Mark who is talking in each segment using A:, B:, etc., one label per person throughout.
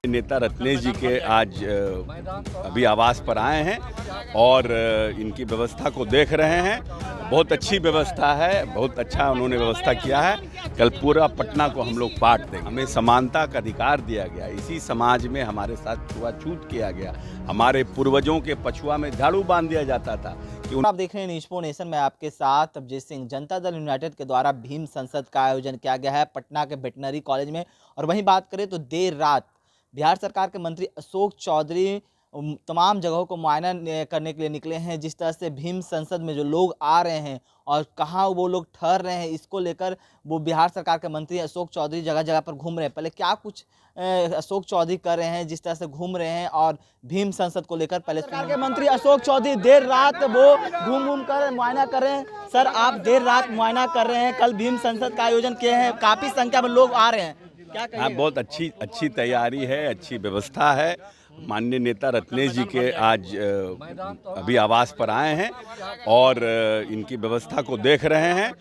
A: नेता रत्नेश जी के आज अभी आवास पर आए हैं और इनकी व्यवस्था को देख रहे हैं। बहुत अच्छी व्यवस्था है, बहुत अच्छा उन्होंने व्यवस्था किया है। कल पूरा पटना को हम लोग बांट देंगे। हमें समानता का अधिकार दिया गया, इसी समाज में हमारे साथ छुआछूत किया गया। हमारे पूर्वजों के पछुआ में झाड़ू बांध दिया जाता था।
B: आप देख रहे हैं न्यूज़ 4 नेशन में आपके साथ अभिजीत सिंह। जनता दल यूनाइटेड के द्वारा भीम संसद का आयोजन किया गया है पटना के वेटनरी कॉलेज में। और वहीं बात करें तो देर रात बिहार सरकार के मंत्री अशोक चौधरी तमाम जगहों को मुआयना करने के लिए निकले हैं। जिस तरह से भीम संसद में जो लोग आ रहे हैं और कहाँ वो लोग ठहर रहे हैं, इसको लेकर वो बिहार सरकार के मंत्री अशोक चौधरी जगह जगह पर घूम रहे हैं। पहले क्या कुछ अशोक चौधरी कर रहे हैं, जिस तरह से घूम रहे हैं और भीम संसद को लेकर पहले सरकार के मंत्री अशोक चौधरी देर रात वो घूम कर मुआयना कर रहे हैं। सर, आप देर रात मुआयना कर रहे हैं, कल भीम संसद का आयोजन किए हैं, काफ़ी संख्या में लोग आ रहे हैं, क्या कहेंगे?
A: हाँ, बहुत अच्छी तैयारी है, अच्छी व्यवस्था है। माननीय नेता रत्नेश जी के आज अभी आवास पर आए हैं और इनकी व्यवस्था को देख रहे हैं।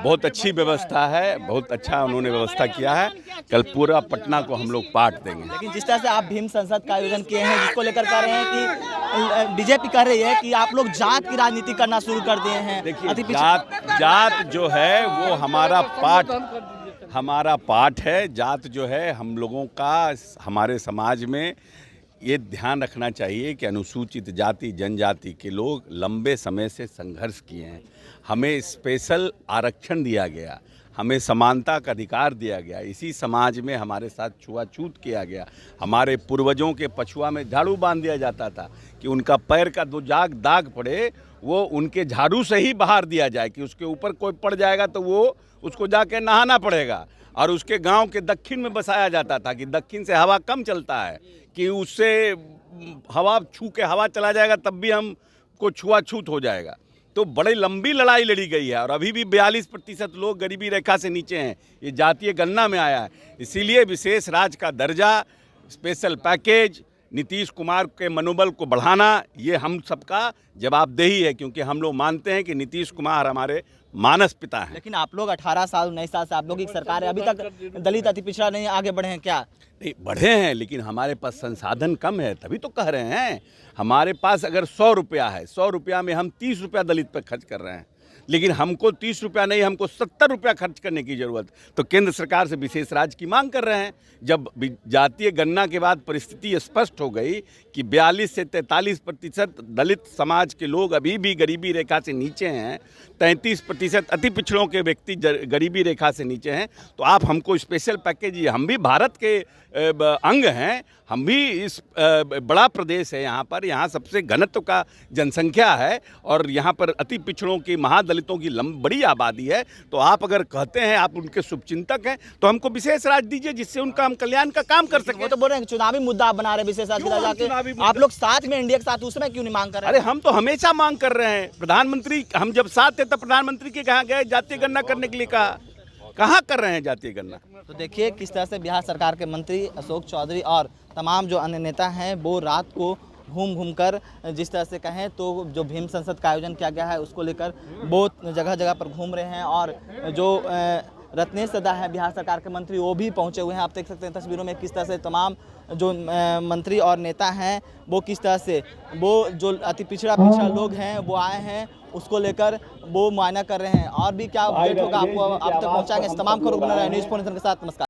A: बहुत अच्छी व्यवस्था है, बहुत अच्छा उन्होंने व्यवस्था किया है। कल पूरा पटना को हम लोग बांट देंगे।
B: लेकिन जिस तरह से आप भीम संसद का आयोजन किए हैं, जिसको लेकर कह रहे हैं कि बीजेपी कह रही है कि आप लोग जात की राजनीति करना शुरू कर दिए हैं।
A: देखिए, जात जो है वो हमारा पाठ है। जात जो है हम लोगों का, हमारे समाज में ये ध्यान रखना चाहिए कि अनुसूचित जाति जनजाति के लोग लंबे समय से संघर्ष किए हैं। हमें स्पेशल आरक्षण दिया गया, हमें समानता का अधिकार दिया गया। इसी समाज में हमारे साथ छुआछूत किया गया। हमारे पूर्वजों के पछुआ में झाड़ू बांध दिया जाता था कि उनका पैर का दो दाग पड़े वो उनके झाड़ू से ही बाहर दिया जाए, कि उसके ऊपर कोई पड़ जाएगा तो वो उसको जाके नहाना पड़ेगा। और उसके गांव के दक्षिण में बसाया जाता था कि दक्षिण से हवा कम चलता है, कि उससे हवा छू के हवा चला जाएगा तब भी हमको छुआछूत हो जाएगा। तो बड़ी लंबी लड़ाई लड़ी गई है और अभी भी 42% लोग गरीबी रेखा से नीचे हैं। ये जातीय गणना में आया है। इसीलिए विशेष राज्य का दर्जा, स्पेशल पैकेज, नीतीश कुमार के मनोबल को बढ़ाना, ये हम सबका जवाबदेही है, क्योंकि हम लोग मानते हैं कि नीतीश कुमार हमारे मानस पिता हैं।
B: लेकिन आप लोग 18 साल 19 साल से आप लोग की सरकार है, अभी तक दलित अति पिछड़ा नहीं आगे बढ़े हैं क्या?
A: नहीं, बढ़े हैं, लेकिन हमारे पास संसाधन कम है, तभी तो कह रहे हैं। हमारे पास अगर 100 रुपया है, 100 रुपया में हम 30 रुपया दलित पर खर्च कर रहे हैं, लेकिन हमको 30 रुपया नहीं, हमको 70 रुपया खर्च करने की ज़रूरत। तो केंद्र सरकार से विशेष राज्य की मांग कर रहे हैं। जब जातीय गणना के बाद परिस्थिति स्पष्ट हो गई कि 42 से 43% दलित समाज के लोग अभी भी गरीबी रेखा से नीचे हैं, 33% अति पिछड़ों के व्यक्ति गरीबी रेखा से नीचे हैं, तो आप हमको स्पेशल पैकेज, हम भी भारत के अंग हैं, हम भी इस बड़ा प्रदेश है, यहाँ सबसे घनत्व का जनसंख्या है और यहाँ पर अति पिछड़ों की, महादलितों की बड़ी आबादी है। तो आप अगर कहते हैं आप उनके शुभचिंतक हैं, तो हमको विशेष राज्य दीजिए जिससे उनका हम कल्याण का काम कर सकें।
B: वो तो बोल रहे हैं चुनावी मुद्दा आप बना रहे हैं विशेष राज्य। आप लोग साथ में इंडिया के साथ उस समय क्यों नहीं मांग कर रहे हैं?
A: अरे हम तो हमेशा मांग कर रहे हैं। प्रधानमंत्री, हम जब साथ थे तब प्रधानमंत्री के कहाँ गए जातीय गणना करने के लिए? कहाँ कर रहे हैं जातीय गणना?
B: तो देखिए किस तरह से बिहार सरकार के मंत्री अशोक चौधरी और तमाम जो अन्य नेता हैं वो रात को घूम कर, जिस तरह से कहें तो जो भीम संसद का आयोजन किया गया है उसको लेकर वो जगह जगह पर घूम रहे हैं। और जो रत्नेश सदा है बिहार सरकार के मंत्री, वो भी पहुंचे हुए हैं। आप देख सकते हैं तस्वीरों में किस तरह से तमाम जो मंत्री और नेता हैं वो किस तरह से वो जो अति पिछड़ा लोग हैं वो आए हैं, उसको लेकर वो मुआयना कर रहे हैं। और भी क्या अपडेट होगा आपको आप तक पहुँचाएंगे। तमाम खबरों न्यूज़ 4 नेशन के साथ। नमस्कार।